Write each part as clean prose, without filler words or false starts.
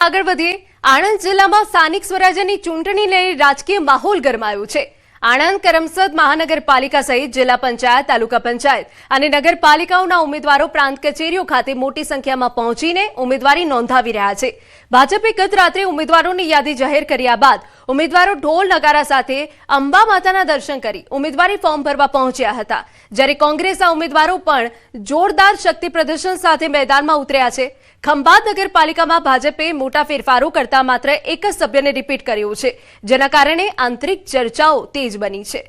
આગળ વધીએ આણંદ જિલ્લામાં સ્થાનિક સ્વરાજ્યની ચૂંટણી લઈ રાજકીય માહોલ ગરમાયો છે। આણંદ કરમસદ મહાનગરપાલિકા સહિત જિલ્લા પંચાયત, તાલુકા પંચાયત અને નગરપાલિકાઓના ઉમેદવારો પ્રાંત કચેરીઓ ખાતે મોટી સંખ્યામાં પહોંચીને ઉમેદવારી નોંધાવી રહ્યા છે। ભાજપે ગત રાત્રે ઉમેદવારોની યાદી જાહેર કર્યા બાદ ઉમેદવારો ઢોલ નગારા સાથે અંબા માતાના દર્શન કરી ઉમેદવારી ફોર્મ ભરવા પહોંચ્યા હતા, જ્યારે કોંગ્રેસના ઉમેદવારો પણ જોરદાર શક્તિ પ્રદર્શન સાથે મેદાનમાં ઉતર્યા છે। ખંભાત નગરપાલિકામાં ભાજપે મોટા ફેરફારો કરતા માત્ર એક જ સભ્યને રિપીટ કર્યું છે, જેના કારણે આંતરિક ચર્ચાઓ તેજ બની છે।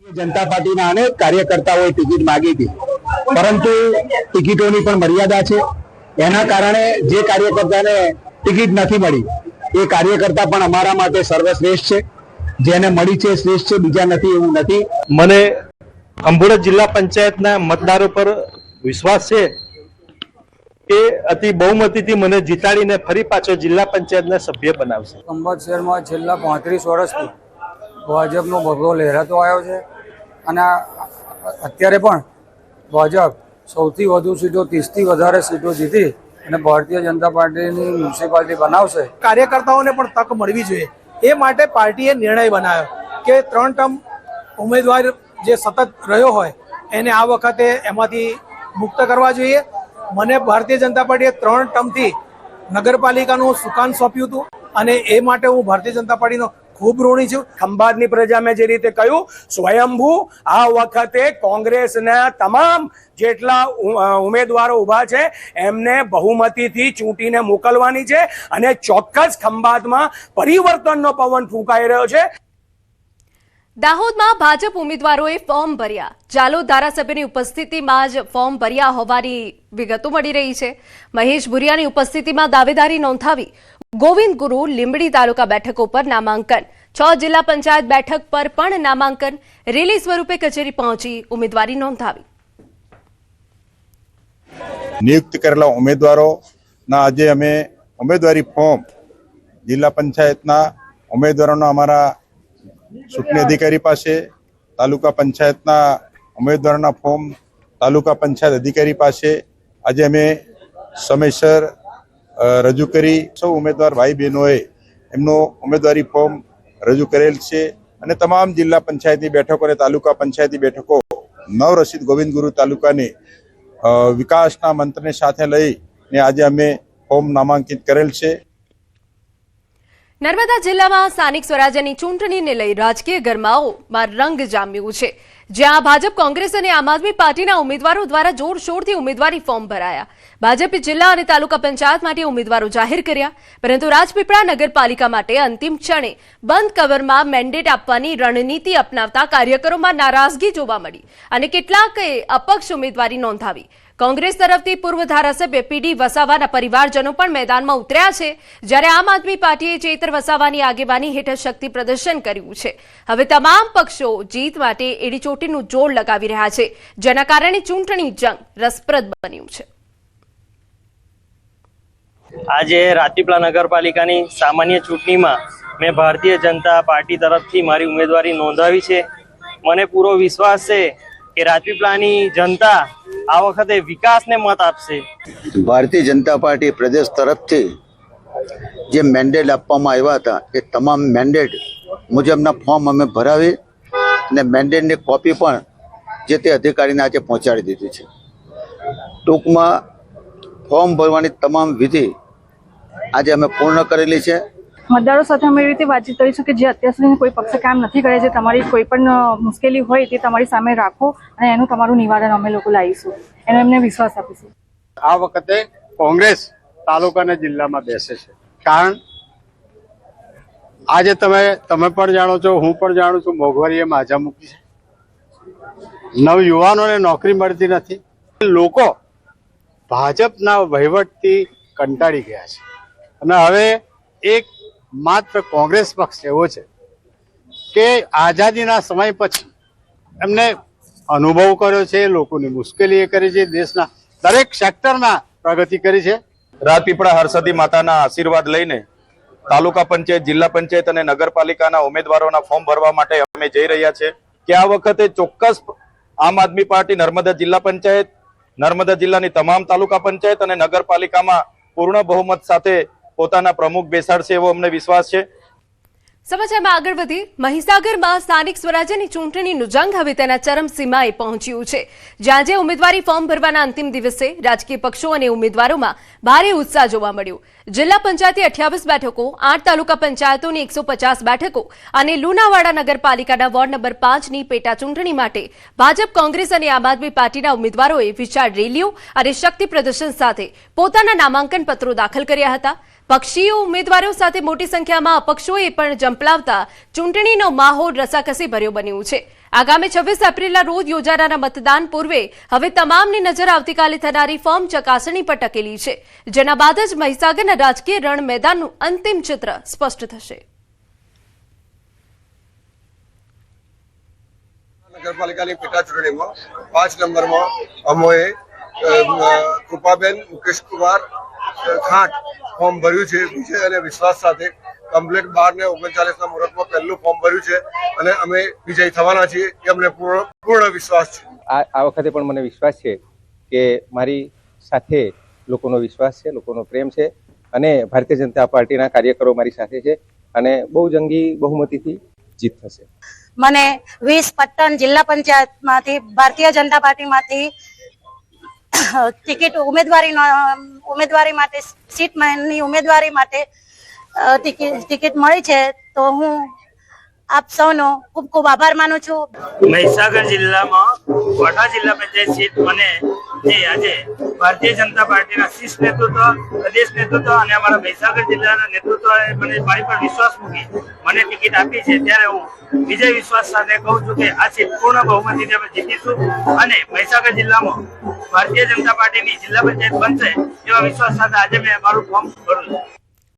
જનતા પાર્ટીના અનેક કાર્યકર્તાઓએ ટિકિટ માંગી હતી, પરંતુ ટિકિટોની પણ મર્યાદા છે। એના કારણે જે કાર્યકર્તાને ટિકિટ નથી મળી એ કાર્યકર્તા પણ અમારા માટે સર્વશ્રેષ્ઠ છે, જેને મળી છે શ્રેષ્ઠ છે, બીજા નથી એવું નથી। મને અંબોડા જિલ્લા પંચાયતના મતદારો પર વિશ્વાસ છે કે અતિ બહુમતીથી મને જીતાડીને ફરી પાછો જિલ્લા પંચાયતના સભ્ય બનાવશે। ખંભાત શહેરમાં છેલ્લા 35 વર્ષથી ભાજપનો ભગવો લહેરાતો આવ્યો છે અને અત્યારે પણ ભાજપ સૌથી વધુ સીટો 30 થી વધારે સીટો જીતી અને ભારતીય જનતા પાર્ટીની મ્યુનિસિપાલિટી બનાવશે। કાર્યકર્તાઓને પણ તક મળવી જોઈએ, એ માટે પાર્ટીએ નિર્ણય બનાવ્યો કે 3 ટર્મ ઉમેદવાર જે સતત રહ્યો હોય એને આ વખતે એમાંથી મુક્ત કરવા જોઈએ। મને ભારતીય જનતા પાર્ટીએ 3 ટર્મથી નગરપાલિકાનું સુકાન સોંપ્યું હતું અને એ માટે હું ભારતીય જનતા પાર્ટીનો ખૂબ ઋણી છું। ખંભાતની પ્રજા મેં જે રીતે કહ્યું, સ્વયંભૂ આ વખતે કોંગ્રેસના તમામ જેટલા ઉમેદવારો ઉભા છે એમને બહુમતીથી ચૂંટીને મોકલવાની છે અને ચોક્કસ ખંભાતમાં પરિવર્તનનો પવન ફૂંકાઈ રહ્યો છે। દાહોદમાં ભાજપ ઉમેદવારોએ ફોર્મ ભર્યા। જાલોદ ધારાસભ્યની ઉપસ્થિતિમાં જ ફોર્મ ભર્યા હોવાની વિગતો મળી રહી છે। મહેશ ભુરિયાની ઉપસ્થિતિમાં દાવેદારી નોંધાવી ગોવિંદ ગુરુ લીંબડી તાલુકા બેઠકો પર નામાંકન, 6 જિલ્લા પંચાયત બેઠક પર પણ નામાંકન, રેલી સ્વરૂપે કચેરી પહોંચી ઉમેદવારી નોંધાવી। નિયુક્ત કરેલા ઉમેદવારોના આજે અમે ઉમેદવારી ફોર્મ જિલ્લા પંચાયતના ઉમેદવારોના અમારા ચૂંટણી અધિકારી પાસે, તાલુકા પંચાયતના ઉમેદવારોના ફોર્મ તાલુકા પંચાયત અધિકારી પાસે આજે અમે સમયસર રજૂ કરી સૌ ઉમેદવાર ભાઈ બહેનોએ એમનું ઉમેદવારી ફોર્મ રજૂ કરેલ છે અને તમામ જિલ્લા પંચાયતની બેઠકો અને તાલુકા પંચાયતની બેઠકો નવરસિદ્ધ ગોવિંદ ગુરુ તાલુકાની વિકાસના મંત્રને સાથે લઈને આજે અમે ફોર્મ નામાંકિત કરેલ છે। નર્મદા જિલ્લામાં સ્થાનિક સ્વરાજ્યની ચૂંટણીને લઈ રાજકીય ગરમાઓમાં રંગ જામ્યું છે, જ્યાં ભાજપ, કોંગ્રેસ અને આમ આદમી પાર્ટીના ઉમેદવારો દ્વારા જોરશોરથી ઉમેદવારી ફોર્મ ભરાયા। ભાજપે જિલ્લા અને તાલુકા પંચાયત માટે ઉમેદવારો જાહેર કર્યા, પરંતુ રાજપીપળા નગરપાલિકા માટે અંતિમ ક્ષણે બંધ કવરમાં મેન્ડેટ આપવાની રણનીતિ અપનાવતા કાર્યકરોમાં નારાજગી જોવા મળી અને કેટલાકે અપક્ષ ઉમેદવારી નોંધાવી। કોંગ્રેસ તરફથી પૂર્વ ધારાસભ્ય પીડી વસાવાના પરિવારજનો પણ મેદાનમાં ઉતર્યા છે, જ્યારે આમ આદમી પાર્ટીએ ચેતર વસાવાની આગેવાની હેઠળ શક્તિ પ્રદર્શન કર્યું છે। હવે તમામ પક્ષો જીત માટે એડીચોટીનું જોર લગાવી રહ્યા છે, જેના કારણે ચૂંટણી જંગ રસપ્રદ બન્યું છે। આજે રાજપીપળા નગરપાલિકાની સામાન્ય ચૂંટણીમાં મેં ભારતીય જનતા પાર્ટી તરફથી મારી ઉમેદવારી નોંધાવી છે। મને પૂરો વિશ્વાસ છે કે રાજપીપળાની જનતા આ વખતે વિકાસને મત આપશે। ભારતીય જનતા પાર્ટી પ્રદેશ તરફથી જે મેન્ડેટ આપવામાં આવ્યા હતા એ તમામ મેન્ડેટ મુજબના ફોર્મ અમે ભરાવી અને મેન્ડેટની કોપી પણ જે તે અધિકારીને આજે પહોંચાડી દીધી છે। ટૂંકમાં ફોર્મ ભરવાની તમામ વિધિ આજે અમે પૂર્ણ કરેલી છે। મતદારો સાથે અમે એવી રીતે વાતચીત કરીશું કે જે અત્યાર સુધી કોઈ પક્ષે કામ નથી કરે, જે તમારી કોઈ પણ મુશ્કેલી હોય તે તમારી સામે રાખો અને એનું તમારું નિવારણ અમે લોકો લાવીશું, એનો એમને વિશ્વાસ આપીશું। આ વખતે કોંગ્રેસ તાલુકા અને જિલ્લામાં બેસે છે, કારણ આજે તમે પણ જાણો છો, હું પણ જાણું છું, મોંઘવારીએ માજા મૂકી છે, નવયુવાનોને નોકરી મળતી નથી, લોકો ભાજપના વહીવટથી કંટાળી ગયા છે અને હવે એક માત્ર કોંગ્રેસ પક્ષ એવો છે કે આઝાદીના સમય પછી એમને અનુભવ કર્યો છે, લોકોની મુશ્કેલી કરી છે, દેશના દરેક સેક્ટરમાં પ્રગતિ કરી છે। રાજપીપળા હરસદી માતાના આશીર્વાદ લઈને તાલુકા પંચાયત, જિલ્લા પંચાયત અને નગરપાલિકાના ઉમેદવારોના ફોર્મ ભરવા માટે અમે જઈ રહ્યા છે કે આ વખતે ચોક્કસ આમ આદમી પાર્ટી નર્મદા જિલ્લા પંચાયત, નર્મદા જિલ્લાની તમામ તાલુકા પંચાયત અને નગરપાલિકામાં પૂર્ણ બહુમત સાથે પોતાના પ્રમુખ બેસાડશે એવો અમને વિશ્વાસ છે. સમાચારમાં આગળ વધી મહીસાગરમાં સ્થાનિક સ્વરાજ્યની ચૂંટણીનું જંગ હવે તેના ચરમસીમાએ પહોંચ્યું છે, જ્યાં જે ઉમેદવારી ફોર્મ ભરવાના અંતિમ દિવસે રાજકીય પક્ષો અને ઉમેદવારોમાં ભારે ઉત્સાહ જોવા મળ્યો. જિલ્લા પંચાયતે 28 બેઠકો, 8 તાલુકા પંચાયતોની 150 બેઠકો અને લુણાવાડા નગરપાલિકાના વોર્ડ નંબર 5ની પેટા ચૂંટણી માટે ભાજપ, કોંગ્રેસ અને આમ આદમી પાર્ટીના ઉમેદવારોએ વિશાળ રેલીઓ અને શક્તિ પ્રદર્શન સાથે પોતાના નામાંકન પત્રો દાખલ કર્યા હતા. પક્ષીય ઉમેદવારો સાથે મોટી સંખ્યામાં અપક્ષોએ પણ ઝંપલાવતા ચૂંટણીનો માહોલ રસાકસી ભર્યો બન્યું છે. આગામી 26 એપ્રિલના રોજ યોજાનારા મતદાન પૂર્વે હવે તમામની નજર આવતીકાલે થનારી ફોર્મ ચકાસણી પર ટકેલી છે, જેના બાદ જ મહીસાગરના રાજકીય રણ મેદાનનું અંતિમ ચિત્ર સ્પષ્ટ થશે. નગરપાલિકાની પેટા ચૂંટણીમાં 5 નંબરમાં અમોએ કૃપાબેન મુકેશકુમાર ખાંટ ફોર્મ ભર્યું છે. વિજય અને વિશ્વાસ સાથે કમ્પ્લીટ 12 ને 39ના મુહૂર્તમાં પહેલું ફોર્મ ભર્યું છે અને અમે વિજય થવાના છીએ એ અમને પૂર્ણ વિશ્વાસ છે. આ વખતે પણ મને વિશ્વાસ છે કે મારી સાથે લોકોનો વિશ્વાસ છે, લોકોનો પ્રેમ છે અને ભારતીય જનતા પાર્ટીના કાર્યકરો મારી સાથે છે અને બહુ જંગી બહુમતીથી જીત થશે. મને 20 પટ્ટન જિલ્લા પંચાયતમાંથી ભારતીય જનતા પાર્ટીમાંથી ટિકિટ ઉમેદવારી માટે સીટની ઉમેદવારી માટે ટિકિટ મળી છે, તો હું આપ સૌનો ખૂબ ખૂબ આભાર માનું છું. મહીસાગર જિલ્લામાં વડા જિલ્લા પંચાયત સીટ મને જે આજે ભારતીય જનતા પાર્ટીના શીર્ષ નેતૃત્વ, પ્રદેશ નેતૃત્વ અને અમારા મહીસાગર જિલ્લાના નેતૃત્વએ મને મારી પર વિશ્વાસ મૂકી મને ટિકિટ આપી છે, ત્યારે હું વિજય વિશ્વાસ સાથે કહું છું કે આ સીટ પૂર્ણ બહુમતીથી અમે જીતીશું અને મહીસાગર જિલ્લામાં ભારતીય જનતા પાર્ટીની જિલ્લા પંચાયત બનશે એવા વિશ્વાસ સાથે આજે મેં મારું ફોર્મ ભર્યું.